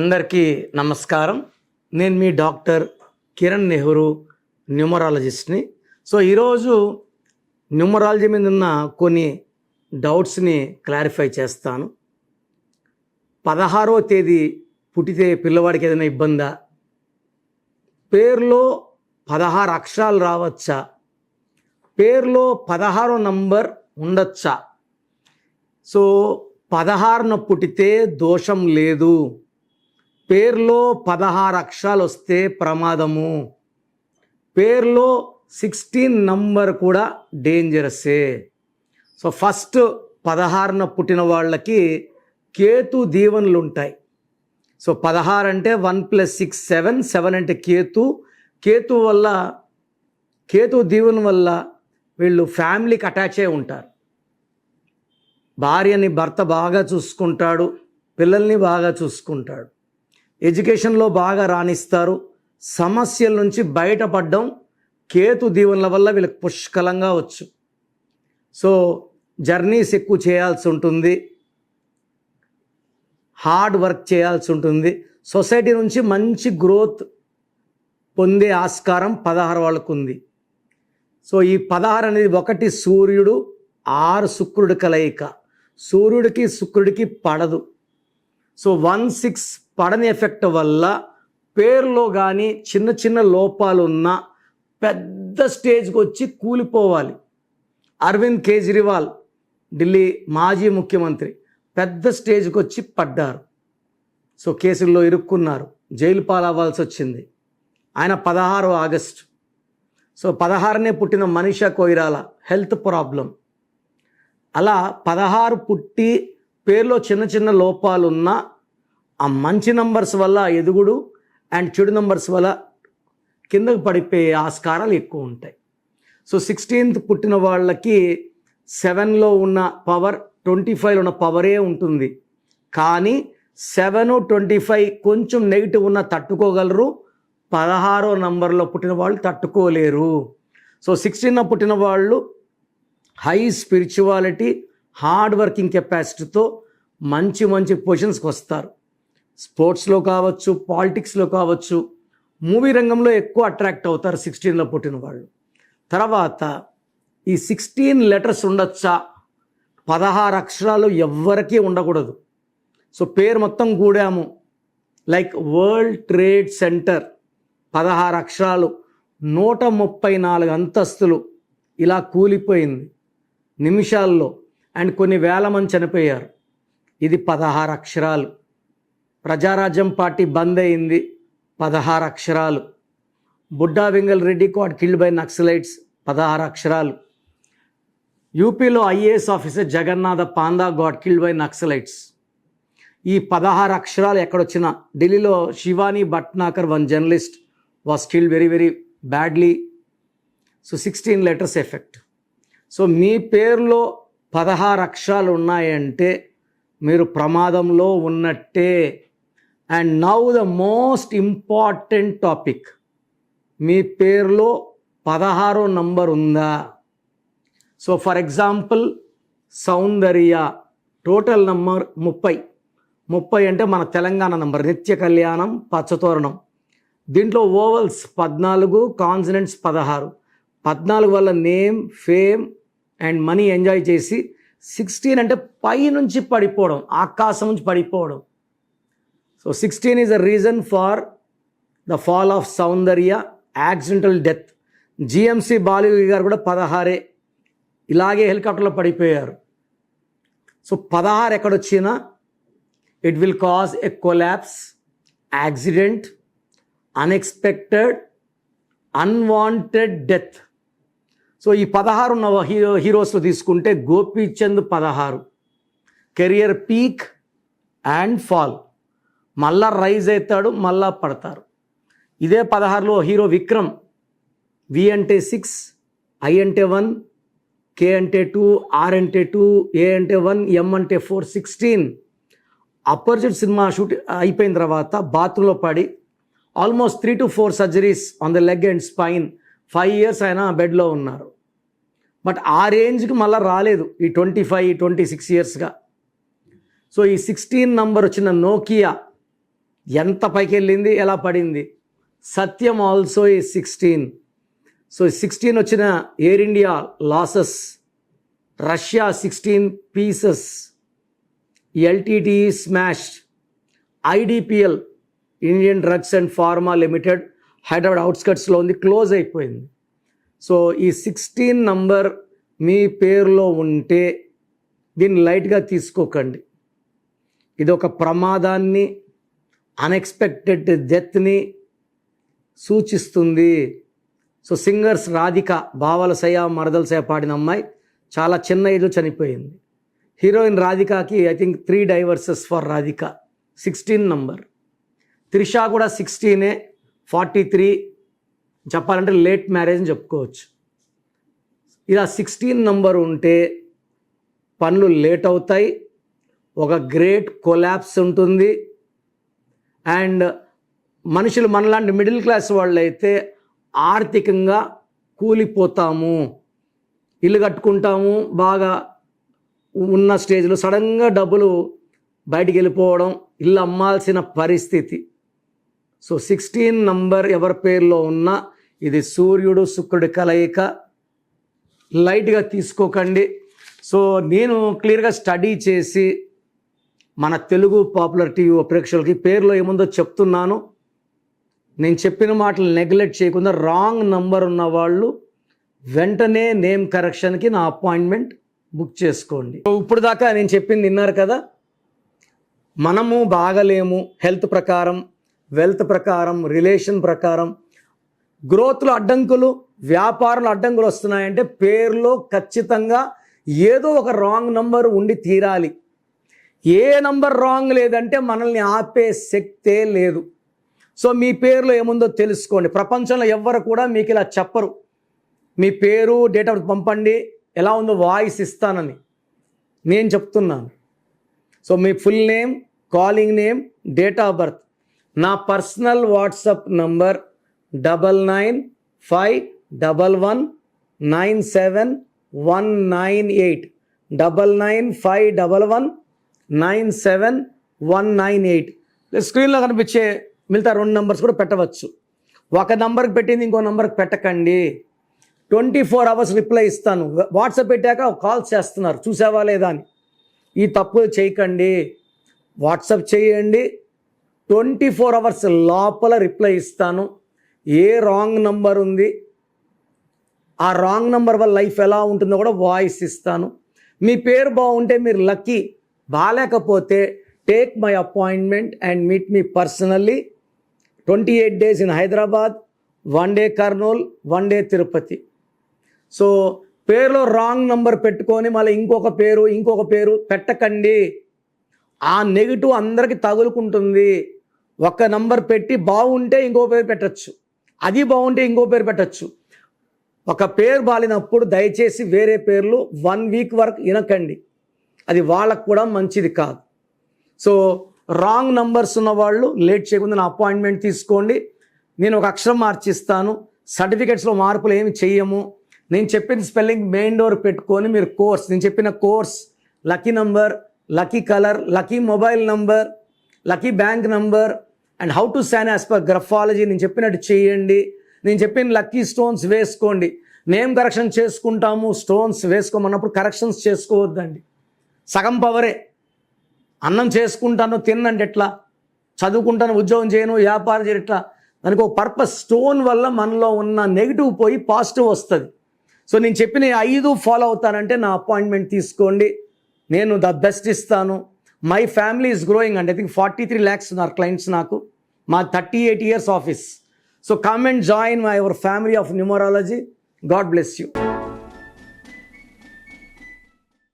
అందరికీ నమస్కారం. నేను మీ డాక్టర్ కిరణ్ నెహ్రూ, న్యూమరాలజిస్ట్ని. ఈరోజు న్యూమరాలజీ మీద ఉన్న కొన్ని డౌట్స్ని క్లారిఫై చేస్తాను. 16వ తేదీ పుట్టితే పిల్లవాడికి ఏదైనా ఇబ్బందా? పేరులో 16 అక్షరాలు రావచ్చా? పేరులో 16వ నంబర్ ఉండొచ్చా? 16న పుట్టితే దోషం లేదు. పేరులో 16 అక్షరాలు వస్తే ప్రమాదము. పేరులో 16 నంబర్ కూడా డేంజరసే. ఫస్ట్ 16న పుట్టిన వాళ్ళకి కేతు దీవెనలు ఉంటాయి. 16 అంటే 1 + 6 7, 7 అంటే కేతు వల్ల, కేతు దీవెన వల్ల వీళ్ళు ఫ్యామిలీకి అటాచ్ అయి ఉంటారు. భార్యని భర్త బాగా చూసుకుంటాడు, పిల్లల్ని బాగా చూసుకుంటాడు, ఎడ్యుకేషన్లో బాగా రాణిస్తారు. సమస్యల నుంచి బయటపడడం కేతు దీవెనల వల్ల వీళ్ళకి పుష్కలంగా వచ్చు. జర్నీస్ ఎక్కువ చేయాల్సి ఉంటుంది, హార్డ్ వర్క్ చేయాల్సి ఉంటుంది. సొసైటీ నుంచి మంచి గ్రోత్ పొందే ఆస్కారం 16 వాళ్ళకు ఉంది. ఈ 16 అనేది 1 సూర్యుడు, 6 శుక్రుడి కలయిక. సూర్యుడికి శుక్రుడికి పడదు. 1 6 పడని ఎఫెక్ట్ వల్ల పేరులో కానీ చిన్న చిన్న లోపాలు ఉన్న పెద్ద స్టేజ్కి వచ్చి కూలిపోవాలి. అరవింద్ కేజ్రీవాల్, ఢిల్లీ మాజీ ముఖ్యమంత్రి, పెద్ద స్టేజ్కి వచ్చి పడ్డారు. కేసుల్లో ఇరుక్కున్నారు, జైలు పాలవ్వాల్సి వచ్చింది. ఆయన 16 ఆగస్టు. 16నే పుట్టిన మనీషా కొయిరాలా, హెల్త్ ప్రాబ్లం. అలా 16 పుట్టి పేరులో చిన్న చిన్న లోపాలున్నా ఆ మంచి నంబర్స్ వల్ల ఎదుగుడు అండ్ చెడు నంబర్స్ వల్ల కిందకు పడిపోయే ఆస్కారాలు ఎక్కువ ఉంటాయి. 16th పుట్టిన వాళ్ళకి 7లో ఉన్న పవర్ 25లో ఉన్న పవరే ఉంటుంది. కానీ 7, 25 కొంచెం నెగిటివ్ ఉన్న తట్టుకోగలరు. 16వ నంబర్లో పుట్టిన వాళ్ళు తట్టుకోలేరు. 16న పుట్టిన వాళ్ళు హై స్పిరిచువాలిటీ, హార్డ్ వర్కింగ్ కెపాసిటీతో మంచి మంచి పొజిషన్స్కి వస్తారు. స్పోర్ట్స్లో కావచ్చు, పాలిటిక్స్లో కావచ్చు, మూవీ రంగంలో ఎక్కువ అట్రాక్ట్ అవుతారు 16లో పుట్టిన వాళ్ళు. తర్వాత ఈ 16 లెటర్స్ ఉండొచ్చా? 16 అక్షరాలు ఎవ్వరికీ ఉండకూడదు. పేరు మొత్తం కూడాము, లైక్ వరల్డ్ ట్రేడ్ సెంటర్ 16 అక్షరాలు, 134 అంతస్తులు ఇలా కూలిపోయింది నిమిషాల్లో. అండ్ కొన్ని వేల మంది చనిపోయారు. ఇది 16 అక్షరాలు. ప్రజారాజ్యం పార్టీ బంద్ అయింది, 16 అక్షరాలు. Budda Vengal Reddy got killed by Naxalites, 16 అక్షరాలు. యూపీలో IAS officer Jagannatha Panda got killed by Naxalites. ఈ 16 అక్షరాలు ఎక్కడొచ్చినా, ఢిల్లీలో Shivani Bhatnagar, one journalist, was killed very very badly. 16 letters effect. మీ పేరులో 16 అక్షరాలు ఉన్నాయంటే మీరు ప్రమాదంలో ఉన్నట్టే. And now the most important topic, మీ పేరులో 16వ నంబర్ ఉందా? For example Soundarya, total number 30. 30 అంటే మన తెలంగాణ నంబర్, నిత్య కళ్యాణం, పచ్చతోరణం. దీంట్లో ఓవల్స్ 14, కాన్సనెంట్స్ 16. 14 వల్ల name, fame and money enjoy చేసి, 16 అంటే పై నుంచి పడిపోవడం, ఆకాశం నుంచి పడిపోవడం. 16 is a reason for the fall of Soundarya, accidental death. GMC Balayya garu కూడా 16 ఇలాగే హెలికాప్టర్లో పడిపోయారు. 16 ఎక్కడొచ్చినా it will cause a collapse, accident, unexpected, unwanted death. ఈ 16 ఉన్న హీరోస్లో తీసుకుంటే Gopichand 16, career peak and fall, మళ్ళా రైజ్ అవుతాడు, మళ్ళా పడతారు. ఇదే 16లో హీరో విక్రమ్, వి అంటే 6, ఐ అంటే 1, కే అంటే 2, ఆర్ అంటే 2, ఏ అంటే 1, ఎం అంటే 4, 16. అపర్చునిటీ సినిమా షూట్ అయిపోయిన తర్వాత బాత్రూంలో పడి almost 3 to 4 surgeries on the leg and spine, 5 years ఆయన బెడ్లో ఉన్నారు. బట్ ఆ రేంజ్కి మళ్ళీ రాలేదు ఈ 25-26 ఇయర్స్గా. ఈ 16 నంబర్ వచ్చిన నోకియా ఎంత పైకి వెళ్ళింది, ఎలా పడింది. సత్యం ఆల్సో ఈ 16. సో 16 వచ్చిన Air India losses, Russia 16 pieces, LTT smash, IDPL Indian drugs and pharma limited Hyderabad అవుట్స్కట్స్లో ఉంది, క్లోజ్ అయిపోయింది. సో ఈ 16 నంబర్ మీ పేరులో ఉంటే దీన్ని లైట్గా తీసుకోకండి. ఇది ఒక ప్రమాదాన్ని, అన్ఎక్స్పెక్టెడ్ డెత్ని సూచిస్తుంది. సో సింగర్స్ రాధిక, బావలసయ్య మరదలసయ్య పాడిన అమ్మాయి చాలా చిన్న ఏజ్లో చనిపోయింది. హీరోయిన్ రాధికకి I think 3 divorces for Radhika, 16 number. Trisha కూడా 16, 43 చెప్పాలంటే లేట్ మ్యారేజ్ అని చెప్పుకోవచ్చు. ఇలా 16 నంబర్ ఉంటే పనులు లేట్ అవుతాయి, ఒక గ్రేట్ కొలాప్స్ ఉంటుంది. అండ్ మనుషులు మనలాంటి మిడిల్ క్లాస్ వాళ్ళు అయితే ఆర్థికంగా కూలిపోతాము. ఇల్లు కట్టుకుంటాము, బాగా ఉన్న స్టేజ్లో సడన్గా డబ్బులు బయటికి వెళ్ళిపోవడం, ఇల్లు అమ్మాల్సిన పరిస్థితి. సో 16 నంబర్ ఎవరి పేరులో ఉన్నా ఇది సూర్యుడు శుక్రుడి కలయిక, లైట్గా తీసుకోకండి. సో నేను క్లియర్గా స్టడీ చేసి మన తెలుగు పాపులర్ టీవీ ప్రేక్షకులకి పేరులో ఏముందో చెప్తున్నాను. నేను చెప్పిన మాటలు నెగ్లెక్ట్ చేయకుండా రాంగ్ నంబర్ ఉన్న వాళ్ళు వెంటనే నేమ్ కరెక్షన్కి నా అపాయింట్మెంట్ బుక్ చేసుకోండి. ఇప్పుడు దాకా నేను చెప్పింది విన్నారు కదా. మనము బాగలేము హెల్త్ ప్రకారం, వెల్త్ ప్రకారం, రిలేషన్ ప్రకారం. గ్రోత్లో అడ్డంకులు, వ్యాపారంలో అడ్డంకులు వస్తున్నాయంటే పేరులో ఖచ్చితంగా ఏదో ఒక రాంగ్ నంబర్ ఉండి తీరాలి. ఏ నంబర్ రాంగ్ లేదంటే మనల్ని ఆపే శక్తే లేదు. సో మీ పేరులో ఏముందో తెలుసుకోండి. ప్రపంచంలో ఎవ్వరు కూడా మీకు ఇలా చెప్పరు. మీ పేరు, డేట్ ఆఫ్ బర్త్ పంపండి, ఎలా ఉందో వాయిస్ ఇస్తానని. నేను చెప్తున్నాను. So me full name, calling name, date of birth. నా పర్సనల్ వాట్సాప్ నంబర్ 9951197198, 9951197198. స్క్రీన్లో కనిపించే మిగతా 2 నంబర్స్ కూడా పెట్టవచ్చు. ఒక నంబర్కి పెట్టింది ఇంకో నంబర్కి పెట్టకండి. 24 అవర్స్ రిప్లై ఇస్తాను. వాట్సాప్ పెట్టాక కాల్స్ చేస్తున్నారు, చూసావా లేదా అని. ఈ తప్పు చేయకండి. వాట్సాప్ చేయండి, 24 అవర్స్ లోపల రిప్లై ఇస్తాను. ఏ రాంగ్ నంబర్ ఉంది, ఆ రాంగ్ నంబర్ వల్ల లైఫ్ ఎలా ఉంటుందో కూడా వాయిస్ ఇస్తాను. మీ పేరు బాగుంటే మీరు లక్కీ, బాగాలేకపోతే take my appointment and meet me personally. 28 days in Hyderabad, 1 day Kurnool, 1 day Tirupati. So పేరులో రాంగ్ నంబర్ పెట్టుకొని మళ్ళీ ఇంకొక పేరు పెట్టకండి. ఆ నెగిటివ్ అందరికీ తగులుకుంటుంది. ఒక నంబర్ పెట్టి బాగుంటే ఇంకో పేరు పెట్టచ్చు, అది బాగుంటే ఇంకో పేరు పెట్టచ్చు. ఒక పేరు బాలినప్పుడు దయచేసి వేరే పేర్లు 1 week వరకు వినకండి, అది వాళ్ళకు కూడా మంచిది కాదు. సో రాంగ్ నంబర్స్ ఉన్న వాళ్ళు లేట్ చేయకుండా నా అపాయింట్మెంట్ తీసుకోండి. నేను ఒక అక్షరం మార్చిస్తాను. సర్టిఫికెట్స్లో మార్పులు ఏమి చెయ్యము. నేను చెప్పిన స్పెల్లింగ్ మెయిన్ డోర్ పెట్టుకొని మీరు కోర్స్, నేను చెప్పిన course, lucky number, lucky colour, lucky mobile number, lucky bank number and how to sign as per graphology నేను చెప్పినట్టు చేయండి. నేను చెప్పిన లక్కీ స్టోన్స్ వేసుకోండి. నేమ్ కరెక్షన్ చేసుకుంటాము, స్టోన్స్ వేసుకోమన్నప్పుడు కరెక్షన్స్ చేసుకోవద్దండి. సగం పవరే. అన్నం చేసుకుంటాను తిన్నంటే ఎట్లా, చదువుకుంటాను ఉద్యోగం చేయను వ్యాపారం చేయను ఎట్లా, దానికి ఒక పర్పస్. స్టోన్ వల్ల మనలో ఉన్న నెగిటివ్ పోయి పాజిటివ్ వస్తుంది. సో నేను చెప్పిన 5 ఫాలో అవుతానంటే నా అపాయింట్మెంట్ తీసుకోండి. నేను ద బెస్ట్ ఇస్తాను. మై ఫ్యామిలీ ఈజ్ గ్రోయింగ్ అండి. ఐ థింక్ 43 lakhs ఉన్నారు క్లయింట్స్ నాకు. మా 38 years office. So come and join my our family of numerology. God bless you.